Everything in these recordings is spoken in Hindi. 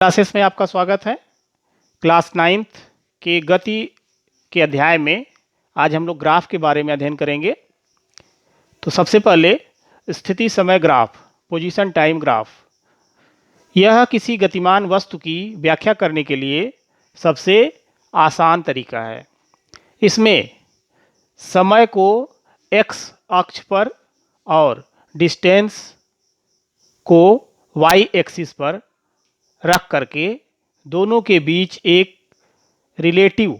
क्लासेस में आपका स्वागत है। क्लास 9th के गति के अध्याय में आज हम लोग ग्राफ के बारे में अध्ययन करेंगे। तो सबसे पहले स्थिति समय ग्राफ, पोजीशन टाइम ग्राफ, यह किसी गतिमान वस्तु की व्याख्या करने के लिए सबसे आसान तरीका है। इसमें समय को x अक्ष पर और डिस्टेंस को y एक्सिस पर रख करके दोनों के बीच एक रिलेटिव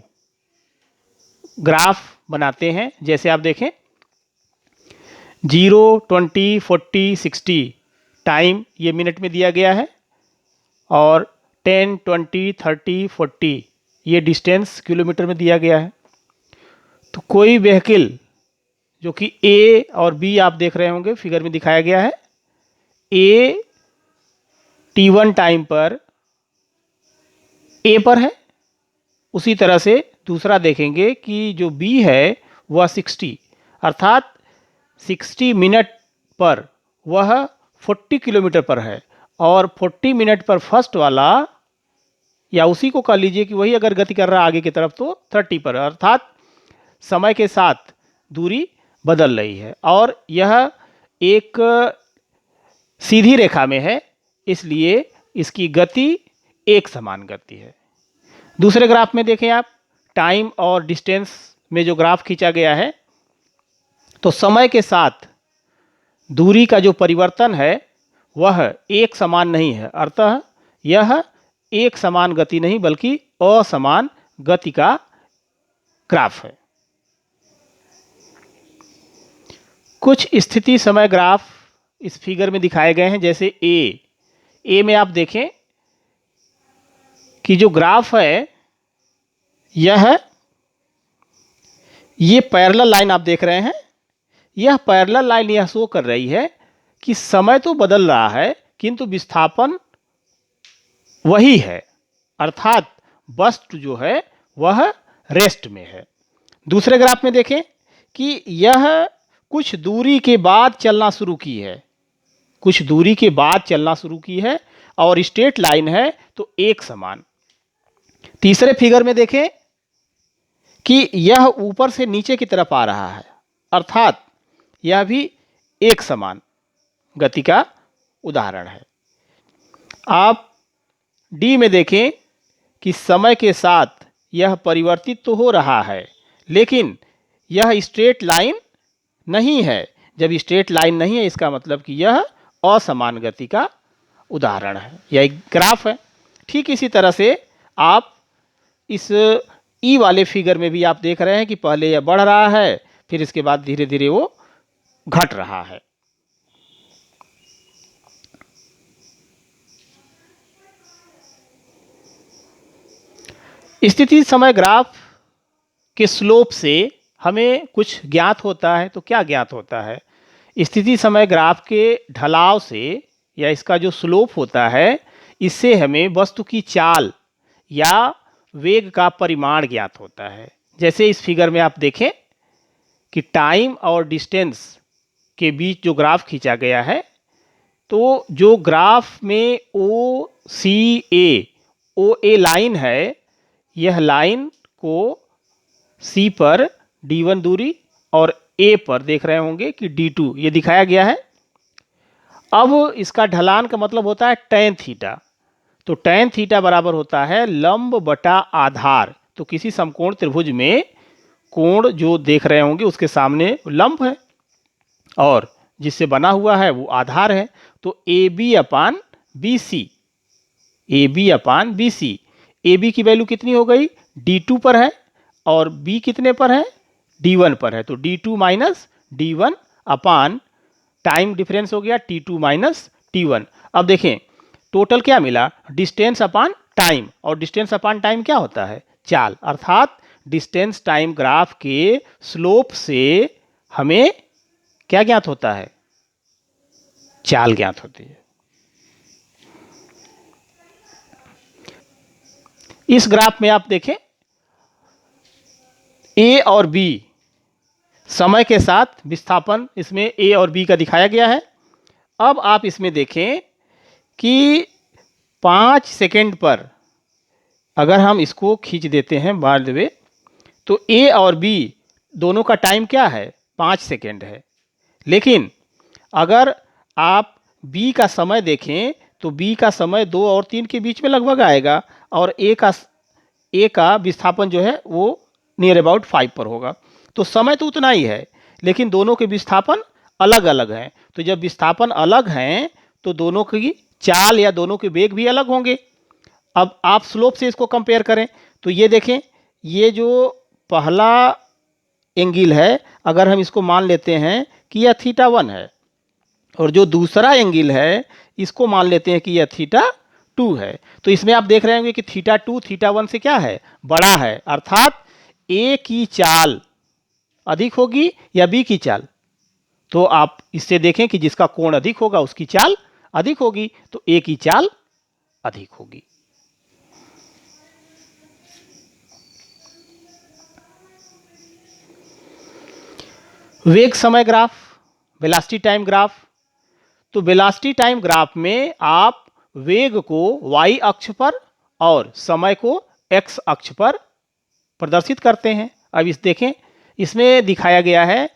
ग्राफ बनाते हैं। जैसे आप देखें 0, 20, 40, 60 टाइम ये मिनट में दिया गया है और 10, 20, 30, 40 ये डिस्टेंस किलोमीटर में दिया गया है। तो कोई व्हीकल जो कि ए और बी आप देख रहे होंगे फिगर में दिखाया गया है, ए t1 टाइम पर ए पर है, उसी तरह से दूसरा देखेंगे कि जो बी है वह 60 अर्थात 60 मिनट पर वह 40 किलोमीटर पर है और 40 मिनट पर फर्स्ट वाला या उसी को कह लीजिए कि वही अगर गति कर रहा है आगे की तरफ तो 30 पर, अर्थात समय के साथ दूरी बदल रही है और यह एक सीधी रेखा में है, इसलिए इसकी गति एक समान गति है। दूसरे ग्राफ में देखें आप, टाइम और डिस्टेंस में जो ग्राफ खींचा गया है तो समय के साथ दूरी का जो परिवर्तन है वह एक समान नहीं है, अतः यह एक समान गति नहीं बल्कि असमान गति का ग्राफ है। कुछ स्थिति समय ग्राफ इस फिगर में दिखाए गए हैं। जैसे ए में आप देखें कि जो ग्राफ है ये पैरेलल लाइन आप देख रहे हैं, यह पैरेलल लाइन यह शो कर रही है कि समय तो बदल रहा है किंतु विस्थापन वही है, अर्थात वस्तु जो है वह रेस्ट में है। दूसरे ग्राफ में देखें कि यह कुछ दूरी के बाद चलना शुरू की है, कुछ दूरी के बाद चलना शुरू की है और स्ट्रेट लाइन है तो एक समान। तीसरे फिगर में देखें कि यह ऊपर से नीचे की तरफ आ रहा है, अर्थात यह भी एक समान गति का उदाहरण है। आप डी में देखें कि समय के साथ यह परिवर्तित तो हो रहा है लेकिन यह स्ट्रेट लाइन नहीं है। जब स्ट्रेट लाइन नहीं है इसका मतलब कि यह असमान गति का उदाहरण है, यह एक ग्राफ है। ठीक इसी तरह से आप इस ई वाले फिगर में भी आप देख रहे हैं कि पहले यह बढ़ रहा है फिर इसके बाद धीरे धीरे वो घट रहा है। स्थिति समय ग्राफ के स्लोप से हमें कुछ ज्ञात होता है। तो क्या ज्ञात होता है? स्थिति समय ग्राफ के ढलाव से या इसका जो स्लोप होता है इससे हमें वस्तु की चाल या वेग का परिमाण ज्ञात होता है। जैसे इस फिगर में आप देखें कि टाइम और डिस्टेंस के बीच जो ग्राफ खींचा गया है तो जो ग्राफ में ओ ए लाइन है, यह लाइन को सी पर d1 दूरी और ए पर देख रहे होंगे कि d2 ये दिखाया गया है। अब इसका ढलान का मतलब होता है tan थीटा। तो tan थीटा बराबर होता है लंब बटा आधार। तो किसी समकोण त्रिभुज में कोण जो देख रहे होंगे उसके सामने लंब है और जिससे बना हुआ है वो आधार है। तो AB अपान BC, AB की वैल्यू कितनी हो गई? D2 पर है और B कितने पर है? D1 पर है। तो D2 माइनस D1 अपान टाइम डिफरेंस हो गया T2 माइनस T1। अब देखें टोटल क्या मिला? डिस्टेंस अपान टाइम, और डिस्टेंस अपान टाइम क्या होता है? चाल, अर्थात डिस्टेंस टाइम ग्राफ के स्लोप से हमें क्या ज्ञात होता है? चाल ज्ञात होती है। इस ग्राफ में आप देखें ए और बी समय के साथ विस्थापन इसमें ए और बी का दिखाया गया है। अब आप इसमें देखें कि 5 सेकेंड पर अगर हम इसको खींच देते हैं बाय द वे, तो ए और बी दोनों का टाइम क्या है, 5 सेकेंड है। लेकिन अगर आप बी का समय देखें तो बी का समय 2 और 3 के बीच में लगभग आएगा, और ए का विस्थापन जो है वो नियर अबाउट 5 पर होगा। तो समय तो उतना ही है, लेकिन दोनों के विस्थापन अलग अलग हैं। तो जब विस्थापन अलग हैं तो दोनों की चाल या दोनों के वेग भी अलग होंगे। अब आप स्लोप से इसको कंपेयर करें तो ये देखें, ये जो पहला एंगल है अगर हम इसको मान लेते हैं कि यह θ1 है, और जो दूसरा एंगल है इसको मान लेते हैं कि यह θ2 है। तो इसमें आप देख रहे होंगे कि θ2 θ1 से क्या है, बड़ा है। अर्थात ए की चाल अधिक होगी या बी की चाल, तो आप इससे देखें कि जिसका कोण अधिक होगा उसकी चाल अधिक होगी, तो ए की चाल अधिक होगी। वेग समय ग्राफ, वेलोसिटी टाइम ग्राफ। तो वेलोसिटी टाइम ग्राफ में आप वेग को y अक्ष पर और समय को x अक्ष पर प्रदर्शित करते हैं। अब इस देखें, इसमें दिखाया गया है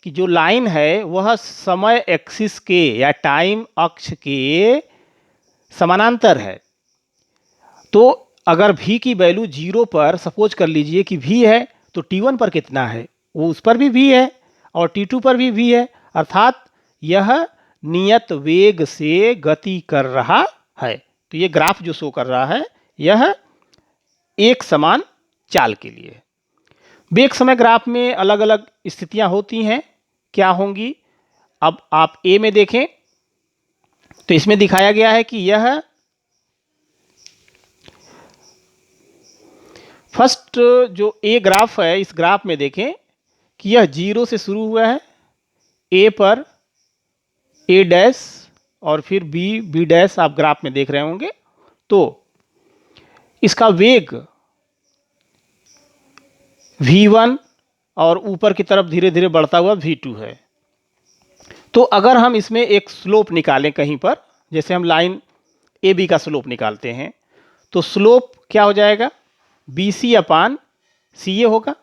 कि जो लाइन है वह समय एक्सिस के या टाइम अक्ष के समानांतर है। तो अगर v की वैल्यू 0 पर सपोज कर लीजिए कि v है, तो t1 पर कितना है, वो उस पर भी v है और t2 पर भी v है। अर्थात यह नियत वेग से गति कर रहा है। तो ये ग्राफ जो शो कर रहा है यह एक समान चाल के लिए। वेग समय ग्राफ में अलग अलग स्थितियां होती हैं, क्या होंगी। अब आप ए में देखें तो इसमें दिखाया गया है कि यह फर्स्ट जो ए ग्राफ है, इस ग्राफ में देखें कि यह 0 से शुरू हुआ है, ए पर ए डैश और फिर बी बी डैश आप ग्राफ में देख रहे होंगे। तो इसका वेग v1 और ऊपर की तरफ धीरे धीरे बढ़ता हुआ v2 है। तो अगर हम इसमें एक स्लोप निकालें कहीं पर, जैसे हम लाइन ए बी का स्लोप निकालते हैं, तो स्लोप क्या हो जाएगा, B C upon C A होगा।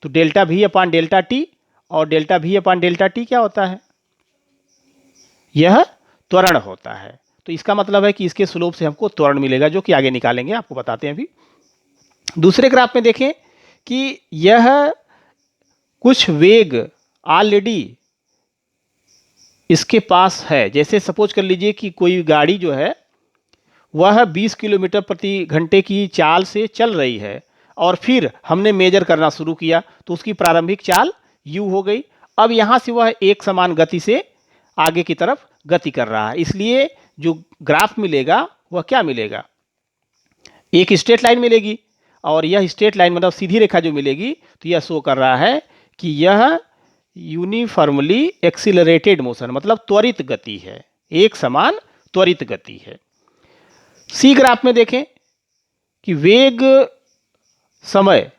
तो delta V upon delta T, और delta V upon delta T क्या होता है, यह त्वरण होता है। तो इसका मतलब है कि इसके स्लोप से हमको त्वरण मिलेगा, जो कि आगे निकालेंगे, आपको बताते हैं अभी। दूसरे ग्राफ में देखें कि यह कुछ वेग ऑलरेडी इसके पास है। जैसे सपोज कर लीजिए कि कोई गाड़ी जो है वह 20 किलोमीटर प्रति घंटे की चाल से चल रही है, और फिर हमने मेजर करना शुरू किया तो उसकी प्रारंभिक चाल u हो गई। अब यहाँ से वह एक समान गति से आगे की तरफ गति कर रहा है, इसलिए जो ग्राफ मिलेगा वह क्या मिलेगा, एक स्ट्रेट लाइन मिलेगी। और यह स्ट्रेट लाइन मतलब सीधी रेखा जो मिलेगी, तो यह शो कर रहा है कि यह यूनिफॉर्मली एक्सीलरेटेड मोशन मतलब त्वरित गति है, एक समान त्वरित गति है। सी ग्राफ में देखें कि वेग समय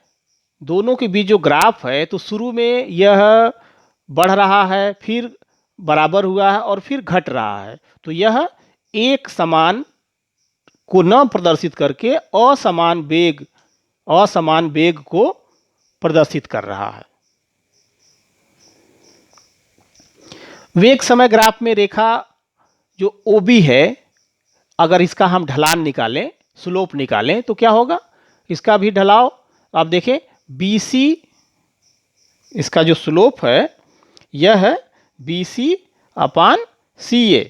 दोनों के बीच जो ग्राफ है, तो शुरू में यह बढ़ रहा है, फिर बराबर हुआ है और फिर घट रहा है। तो यह एक समान को न प्रदर्शित करके असमान वेग को प्रदर्शित कर रहा है। वेग समय ग्राफ में रेखा जो OB है, अगर इसका हम ढलान निकालें, स्लोप निकालें, तो क्या होगा, इसका भी ढलाव आप देखें BC, इसका जो स्लोप है यह है BC अपान CA।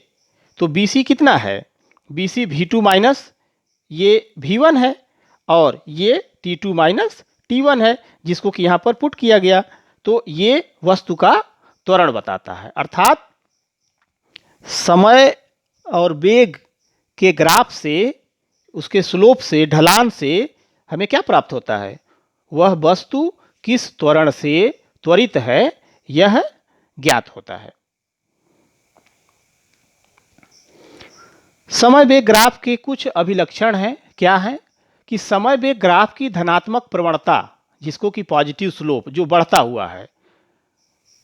तो BC कितना है, BC V2 माइनस ये V1 है, और ये T2 माइनस T1 है, जिसको कि यहाँ पर पुट किया गया। तो ये वस्तु का त्वरण बताता है। अर्थात समय और वेग के ग्राफ से, उसके स्लोप से, ढलान से हमें क्या प्राप्त होता है, वह वस्तु किस त्वरण से त्वरित है यह ज्ञात होता है। समय वेग ग्राफ के कुछ अभिलक्षण हैं, क्या है कि समय वेग ग्राफ की धनात्मक प्रवणता, जिसको कि पॉजिटिव स्लोप जो बढ़ता हुआ है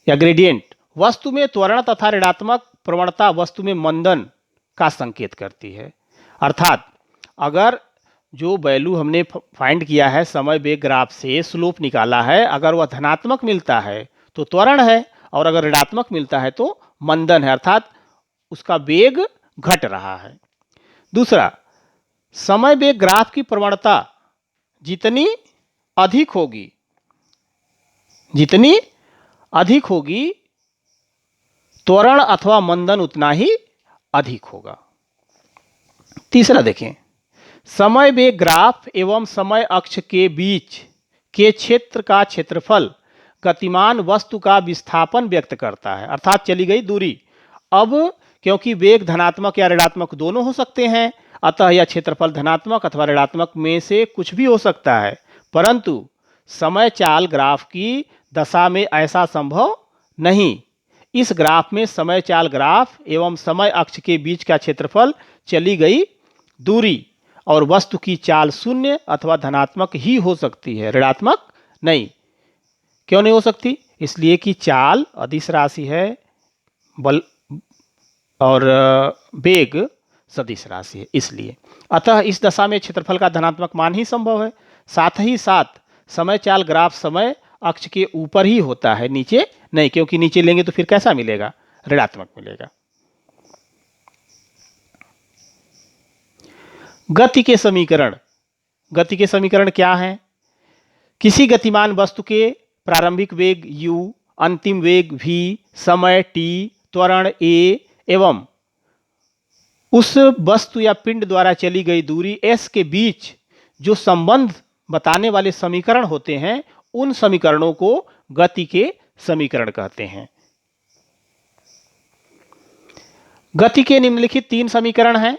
या ग्रेडियंट, वस्तु में त्वरण तथा ऋणात्मक प्रवणता वस्तु में मंदन का संकेत करती है। अर्थात अगर जो वैल्यू हमने फाइंड किया है समय वेग ग्राफ से स्लोप निकाला है, अगर वह धनात्मक मिलता है तो त्वरण है, और अगर ऋणात्मक मिलता है तो मंदन है, अर्थात उसका वेग घट रहा है। दूसरा, समय वेग ग्राफ की प्रवणता जितनी अधिक होगी त्वरण अथवा मंदन उतना ही अधिक होगा। तीसरा देखें, समय वेग ग्राफ एवं समय अक्ष के बीच के क्षेत्र का क्षेत्रफल गतिमान वस्तु का विस्थापन व्यक्त करता है, अर्थात चली गई दूरी। अब क्योंकि वेग धनात्मक या ऋणात्मक दोनों हो सकते हैं, अतः यह क्षेत्रफल धनात्मक अथवा ऋणात्मक में से कुछ भी हो सकता है, परंतु समय चाल ग्राफ की दशा में ऐसा संभव नहीं। इस ग्राफ में समय चाल ग्राफ एवं समय अक्ष के बीच का क्षेत्रफल चली गई दूरी और वस्तु की चाल शून्य अथवा धनात्मक ही हो सकती है, ऋणात्मक नहीं। क्यों नहीं हो सकती? इसलिए कि चाल अदिश राशि है, बल और वेग सदिश राशि है, इसलिए। अतः इस दशा में क्षेत्रफल का धनात्मक मान ही संभव है। साथ ही साथ समय चाल ग्राफ समय अक्ष के ऊपर ही होता है, नीचे नहीं, क्योंकि नीचे लेंगे तो फिर कैसा मिलेगा? ऋणात्मक मिलेगा। गति के समीकरण क्या हैं? किसी गतिमान वस्तु के प्रारंभिक वेग u, अंतिम वेग v, समय t, त्वरण a एवं उस वस्तु या पिंड द्वारा चली गई दूरी s के बीच जो संबंध बताने वाले समीकरण होते हैं, उन समीकरणों को गति के समीकरण कहते हैं। गति के निम्नलिखित 3 समीकरण हैं।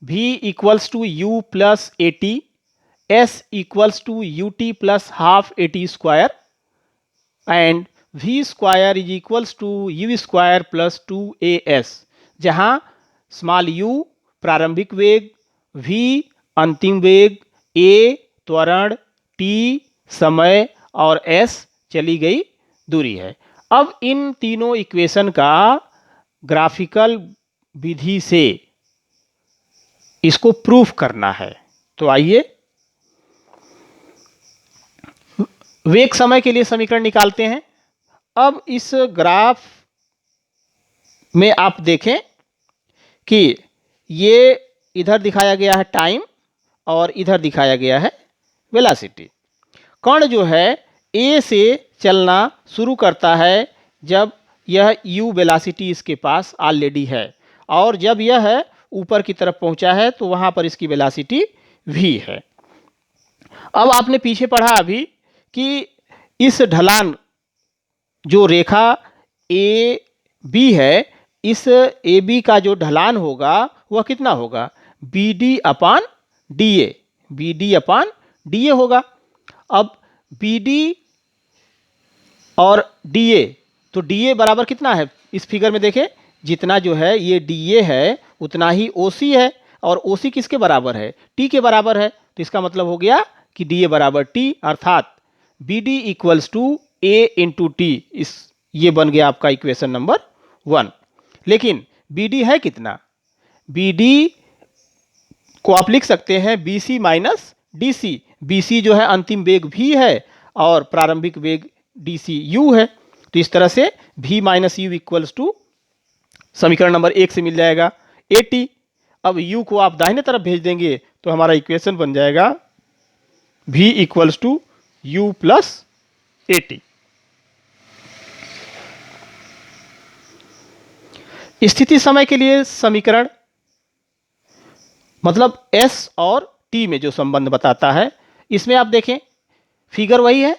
v equals to u plus at, s equals to ut plus half at square and v square is equals to u square plus 2as, जहां स्मॉल u प्रारंभिक वेग, v अंतिम वेग, a त्वरण, t समय और s चली गई दूरी है। अब इन तीनों इक्वेशन का ग्राफिकल विधि से इसको प्रूफ करना है। तो आइए वेग समय के लिए समीकरण निकालते हैं। अब इस ग्राफ में आप देखें कि ये इधर दिखाया गया है टाइम और इधर दिखाया गया है वेलोसिटी। कण जो है ए से चलना शुरू करता है जब यह u वेलोसिटी इसके पास ऑलरेडी है, और जब यह ऊपर की तरफ पहुंचा है तो वहां पर इसकी वेलोसिटी v है। अब आपने पीछे पढ़ा अभी कि इस ढलान जो रेखा ए बी है, इस ए बी का जो ढलान होगा वह कितना होगा? BD अपान DA होगा। अब BD और DA, तो DA बराबर कितना है? इस फिगर में देखें, जितना जो है ये DA है उतना ही OC है, और OC किसके बराबर है? T के बराबर है। तो इसका मतलब हो गया कि DA बराबर T, अर्थात BD equals to A into T। ये बन गया आपका इक्वेशन नंबर 1। लेकिन BD है कितना? BD को आप लिख सकते हैं BC माइनस DC। BC जो है अंतिम वेग V है और प्रारंभिक वेग DC U है। तो इस तरह से V minus U equals to समीकरण नंबर 1 से मिल जाएगा AT। अब U को आप दाहिने तरफ भेज देंगे तो हमारा इक्वेशन बन जाएगा V equals to U plus AT। स्थिति समय के लिए समीकरण मतलब S और T में जो संबंध बताता है, इसमें आप देखें फिगर वही है।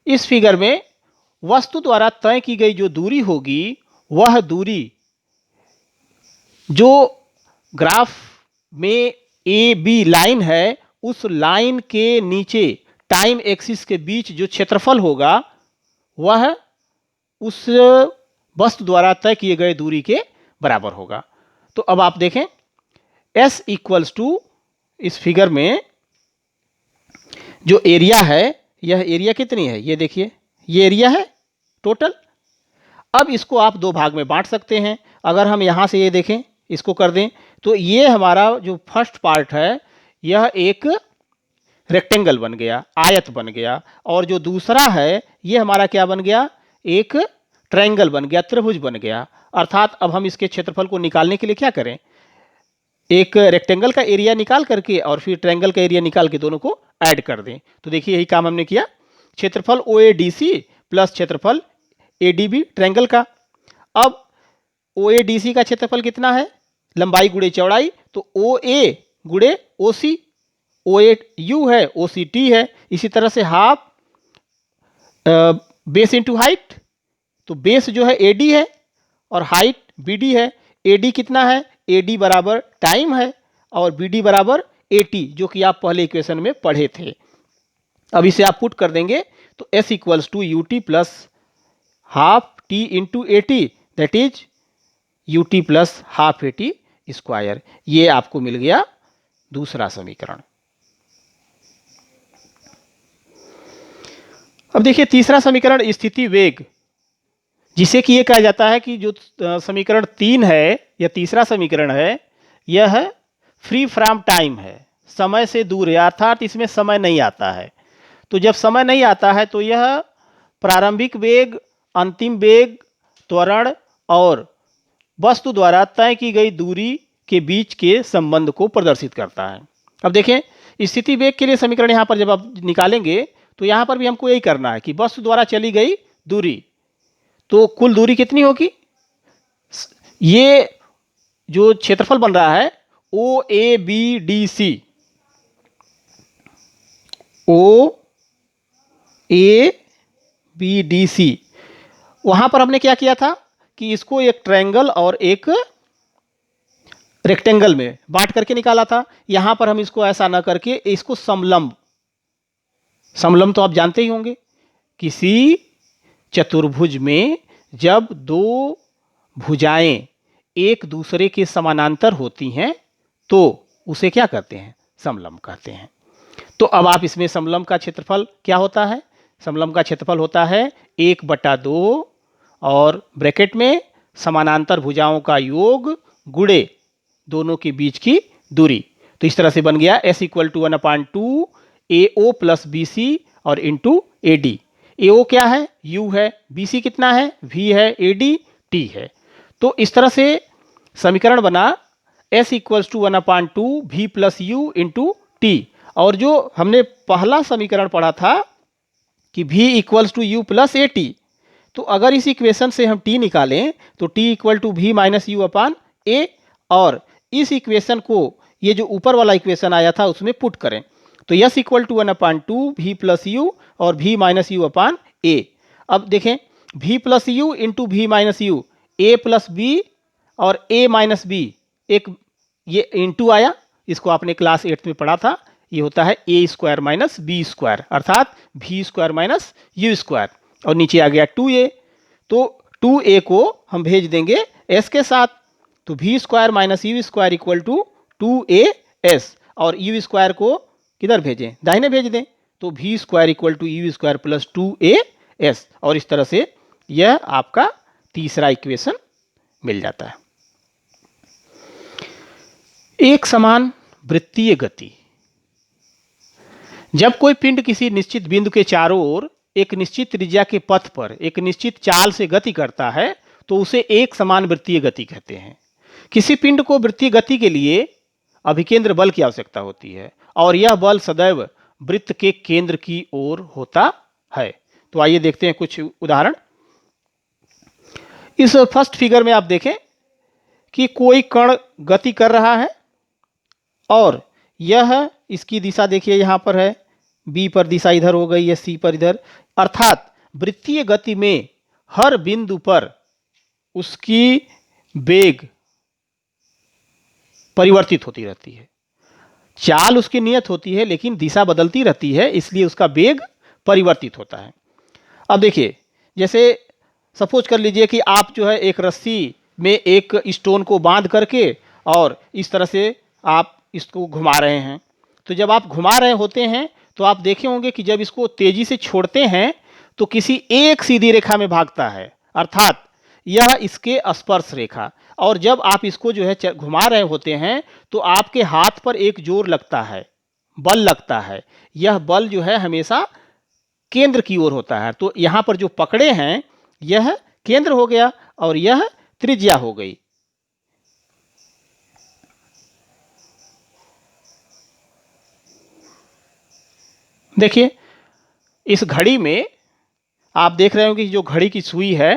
इस फिगर में वस्तु द्वारा तय की गई जो दूरी होगी, वह दूरी जो ग्राफ में AB लाइन है, उस लाइन के नीचे टाइम एक्सिस के बीच जो क्षेत्रफल होगा वह उस वस्तु द्वारा तय किए गए दूरी के बराबर होगा। तो अब आप देखें S इक्वल्स टू, इस फिगर में जो एरिया है, यह एरिया कितनी है? ये देखिए, ये एरिया है टोटल। अब इसको आप 2 भाग में बांट सकते हैं। अगर हम यहां से ये देखें, इसको कर दें तो ये हमारा जो फर्स्ट पार्ट है यह एक रेक्टेंगल बन गया, आयत बन गया, और जो दूसरा है ये हमारा क्या बन गया, एक ट्रायंगल बन गया, त्रिभुज बन गया। अर्थात अब हम इसके क्षेत्रफल को निकालने के लिए क्या करें, एक रेक्टेंगल का एरिया निकाल करके और फिर ट्रायंगल का एरिया निकाल के दोनों को ऐड कर दें। तो देखिए यही काम हमने किया, क्षेत्रफल OADC प्लस क्षेत्रफल ADB ट्रायंगल का। अब OADC का क्षेत्रफल कितना है, लंबाई गुणे चौड़ाई, तो OA गुणे OC, OAU है, OCT है। इसी तरह से हाफ बेस इंटू हाइट, तो बेस जो है AD है और हाइट BD है। AD कितना है, AD बराबर टाइम है और BD बराबर AT, जो कि आप पहले इक्वेशन में पढ़े थे। अब इसे आप पुट कर देंगे तो S equals to UT plus half T into AT, that is UT plus half AT square. ये आपको मिल गया दूसरा समीकरण। अब देखिए तीसरा समीकरण, स्थिति वेग, जिसे कि ये कहा जाता है कि जो समीकरण 3 है या तीसरा समीकरण है यह फ्री फ्रॉम टाइम है, समय से दूर है, अर्थात इसमें समय नहीं आता है। तो जब समय नहीं आता है तो यह प्रारंभिक वेग, अंतिम वेग, त्वरण और वस्तु द्वारा तय की गई दूरी के बीच के संबंध को प्रदर्शित करता है। अब देखें स्थिति वेग के लिए समीकरण यहाँ पर जब आप निकालेंगे तो यहाँ पर भी हमको यही करना है कि वस्तु द्वारा चली गई दूरी, तो कुल दूरी कितनी होगी, ये जो क्षेत्रफल बन रहा है OABDC, OABDC, वहां पर हमने क्या किया था कि इसको एक ट्रायंगल और एक रेक्टेंगल में बांट करके निकाला था। यहां पर हम इसको ऐसा ना करके इसको समलंब, समलंब तो आप जानते ही होंगे, किसी चतुर्भुज में जब दो भुजाएं एक दूसरे के समानांतर होती हैं तो उसे क्या कहते हैं, समलंब कहते हैं। तो अब आप इसमें समलंब का क्षेत्रफल क्या होता है, समलंब का क्षेत्रफल होता है 1/2 और ब्रैकेट में समानांतर भुजाओं का योग गुणे दोनों के बीच की दूरी। तो इस तरह से बन गया S equal to 1/2 AO plus BC और इंटू AD। AO क्या है, U है, BC कितना है, V है, AD T है। तो इस तरह से समीकरण बना S equals to 1/2 V plus U into T। और जो हमने पहला समीकरण पढ़ा था कि V equals to U plus AT, तो अगर इस इक्वेशन से हम T निकालें तो T equal to V minus U upon A, और इस इक्वेशन को ये जो ऊपर वाला इक्वेशन आया था उसमें पुट करें तो S equal to 1/2 V plus U और V minus U upon A। अब देखें V plus U into V minus U, A plus B और A माइनस B, एक ये इंटू आया, इसको आपने क्लास 8 में पढ़ा था, ये होता है A square minus B square, अर्थात V square minus U square, और नीचे आ गया 2A। तो 2A को हम भेज देंगे S के साथ, तो V square minus U square equal to 2AS, और U स्क्वायर को किधर भेजें, दाहिने भेज दें, तो V square equal to U square plus 2AS, और इस तरह से यह आपका तीसरा इक्वेशन मिल जाता है। एक समान वृत्तीय गति, जब कोई पिंड किसी निश्चित बिंदु के चारों ओर एक निश्चित त्रिज्या के पथ पर एक निश्चित चाल से गति करता है तो उसे एक समान वृत्तीय गति कहते हैं। किसी पिंड को वृत्तीय गति के लिए अभिकेंद्र बल की आवश्यकता होती है और यह बल सदैव वृत्त के केंद्र की ओर होता है। तो आइए देखते हैं कुछ उदाहरण। इस फर्स्ट फिगर में आप देखें कि कोई कण गति कर रहा है और यह इसकी दिशा देखिए यहाँ पर है, B पर दिशा इधर हो गई है, C पर इधर, अर्थात वृत्तीय गति में हर बिंदु पर उसकी वेग परिवर्तित होती रहती है, चाल उसकी नियत होती है लेकिन दिशा बदलती रहती है, इसलिए उसका वेग परिवर्तित होता है। अब देखिए जैसे सपोज कर लीजिए कि आप जो है एक रस्सी में एक स्टोन को बांध करके और इस तरह से आप इसको घुमा रहे हैं, तो जब आप घुमा रहे होते हैं तो आप देखे होंगे कि जब इसको तेजी से छोड़ते हैं तो किसी एक सीधी रेखा में भागता है, अर्थात यह इसके स्पर्श रेखा, और जब आप इसको जो है घुमा रहे होते हैं तो आपके हाथ पर एक जोर लगता है, बल लगता है। यह बल जो है हमेशा केंद्र की ओर होता है। तो यहां पर जो पकड़े हैं यह केंद्र हो गया और यह त्रिज्या हो गई। देखिए इस घड़ी में आप देख रहे होंगे कि जो घड़ी की सुई है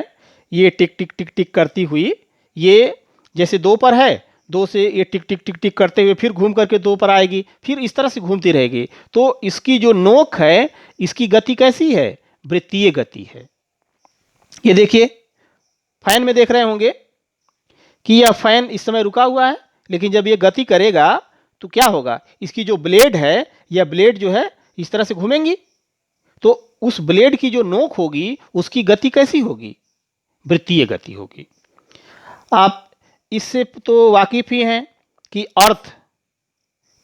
ये टिक टिक टिक टिक करती हुई, ये जैसे दो पर है, दो से ये टिक टिक टिक टिक करते हुए फिर घूम करके दो पर आएगी, फिर इस तरह से घूमती रहेगी। तो इसकी जो नोक है इसकी गति कैसी है? वृत्तीय गति है। ये देखिए फैन में देख रहे होंगे कि यह फैन इस समय रुका हुआ है, लेकिन जब ये गति करेगा तो क्या होगा? इसकी जो ब्लेड है यह ब्लेड जो है इस तरह से घूमेंगी, तो उस ब्लेड की जो नोक होगी उसकी गति कैसी होगी? वृत्तीय गति होगी। आप इससे तो वाकिफ ही हैं कि अर्थ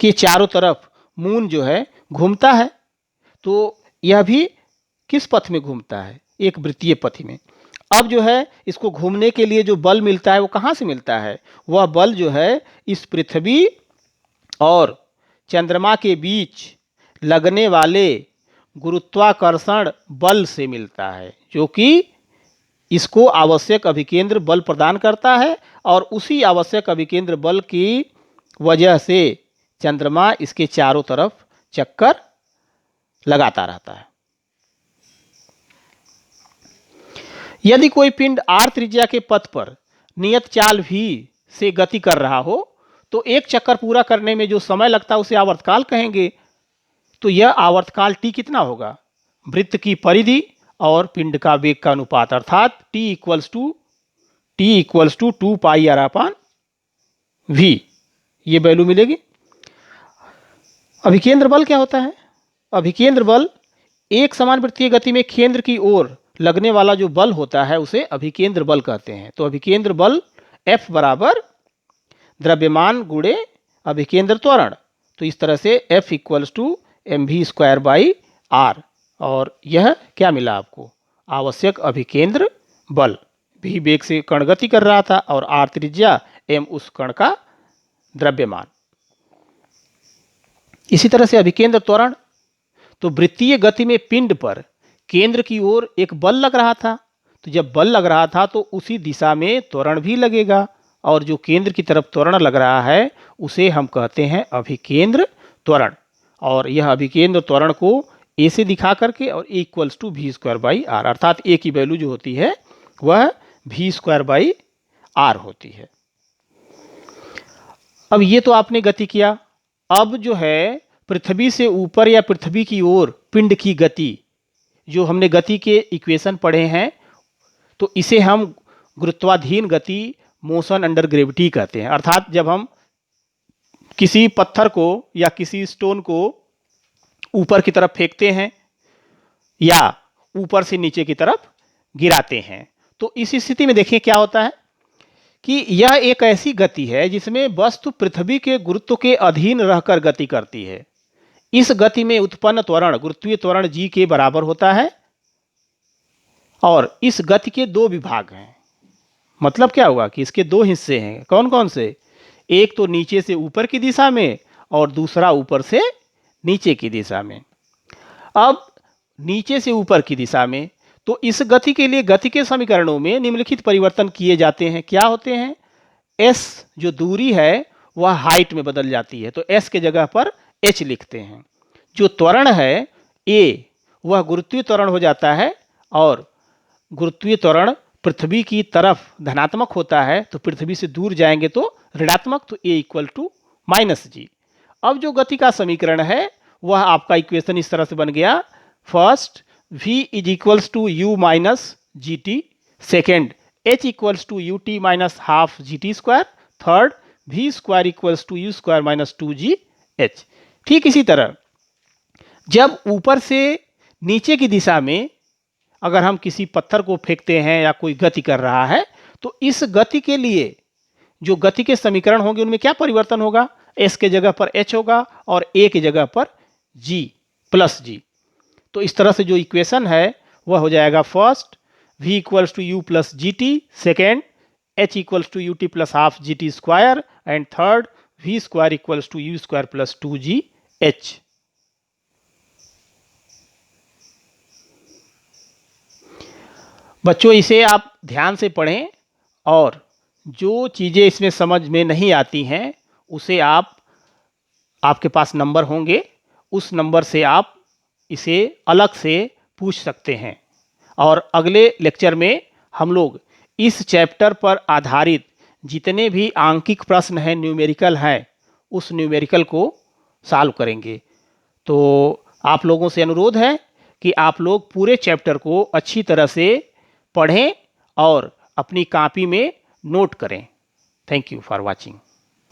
के चारों तरफ मून जो है घूमता है, तो यह भी किस पथ में घूमता है? एक वृत्तीय पथ में। अब जो है इसको घूमने के लिए जो बल मिलता है वो कहाँ से मिलता है? वह बल जो है इस पृथ्वी और चंद्रमा के बीच लगने वाले गुरुत्वाकर्षण बल से मिलता है, जो कि इसको आवश्यक अभिकेंद्र बल प्रदान करता है और उसी आवश्यक अभिकेंद्र बल की वजह से चंद्रमा इसके चारों तरफ चक्कर लगाता रहता है। यदि कोई पिंड r त्रिज्या के पथ पर नियत चाल v से गति कर रहा हो तो एक चक्कर पूरा करने में जो समय लगता है उसे आवर्तकाल कहेंगे। तो यह आवर्तकाल t कितना होगा? वृत्त की परिधि और पिंड का वेग का अनुपात, अर्थात t equals to 2 pi r upon v, ये वैल्यू मिलेगी। अभिकेंद्र बल क्या होता है? अभिकेंद्र बल एक समान वृत्तीय गति में केंद्र की ओर लगने वाला जो बल होता है उसे अभिकेंद्र बल कहते हैं। तो अभिकेंद्र बल F बराबर द्रव्यमान गुणे अभिकेंद्र त्वरण। तो इस तरह से F equals to mv² by r, और यह क्या मिला आपको? आवश्यक अभिकेंद्र बल। v वेग से कण गति कर रहा था और r त्रिज्या, m उस कण का द्रव्यमान। इसी तरह से अभिकेंद्र त्वरण, तो वृत्तीय गति में पिंड पर केंद्र की ओर एक बल लग रहा था, तो जब बल लग रहा था तो उसी दिशा में त्वरण भी लगेगा, और जो केंद्र की तरफ त्वरण लग रहा है उसे हम कहते हैं अभिकेंद्र त्वरण। और यह अभिकेंद्र त्वरण को a से दिखा करके और a equals to v² by r, अर्थात a की वैल्यू जो होती है वह v² बाई r होती है। अब ये तो आपने गति किया। अब जो है पृथ्वी से ऊपर या पृथ्वी की ओर पिंड की गति, जो हमने गति के इक्वेशन पढ़े हैं, तो इसे हम गुरुत्वाधीन गति, मोशन अंडर ग्रेविटी कहते हैं। अर्थात जब हम किसी पत्थर को या किसी स्टोन को ऊपर की तरफ फेंकते हैं या ऊपर से नीचे की तरफ गिराते हैं, तो इस स्थिति में देखिए क्या होता है कि यह एक ऐसी गति है जिसमें वस्तु पृथ्वी के गुरुत्व के अधीन रहकर गति करती है। इस गति में उत्पन्न त्वरण गुरुत्वीय त्वरण g के बराबर होता है, और इस गति के दो विभाग हैं। मतलब क्या हुआ कि इसके दो हिस्से हैं। कौन कौन से? एक तो नीचे से ऊपर की दिशा में और दूसरा ऊपर से नीचे की दिशा में। अब नीचे से ऊपर की दिशा में, तो इस गति के लिए गति के समीकरणों में निम्नलिखित परिवर्तन किए जाते हैं। क्या होते हैं? s जो दूरी है वह हाइट में बदल जाती है, तो s के जगह पर h लिखते हैं। जो त्वरण है a वह गुरुत्वीय त्वरण हो जाता है, और गुरुत्वीय त्वरण पृथ्वी की तरफ धनात्मक होता है, तो पृथ्वी से दूर जाएंगे तो ऋणात्मक, तो a इक्वल टू -g। अब जो गति का समीकरण है वह आपका इक्वेशन इस तरह से बन गया। First v is equals to u minus g t, second h equals to u t minus half g t square, third v² equals to u² minus 2gh। ठीक इसी तरह जब ऊपर से नीचे की दिशा में अगर हम किसी पत्थर को फेंकते हैं या कोई गति कर रहा है, तो इस गति के लिए जो गति के समीकरण होंगे उनमें क्या परिवर्तन होगा? s के जगह पर h होगा और a की जगह पर g प्लस g। तो इस तरह से जो इक्वेशन है वह हो जाएगा, first v equals to u plus g t, second h equals to ut plus half gt square, and third v square equals to u square plus 2gh. बच्चों इसे आप ध्यान से पढ़ें और जो चीज़ें इसमें समझ में नहीं आती हैं उसे आपके पास नंबर होंगे, उस नंबर से आप इसे अलग से पूछ सकते हैं। और अगले लेक्चर में हम लोग इस चैप्टर पर आधारित जितने भी आंकिक प्रश्न हैं, न्यूमेरिकल हैं, उस न्यूमेरिकल को सॉल्व करेंगे। तो आप लोगों से अनुरोध है कि आप लोग पूरे चैप्टर को अच्छी तरह से पढ़ें और अपनी कॉपी में नोट करें। Thank you for watching.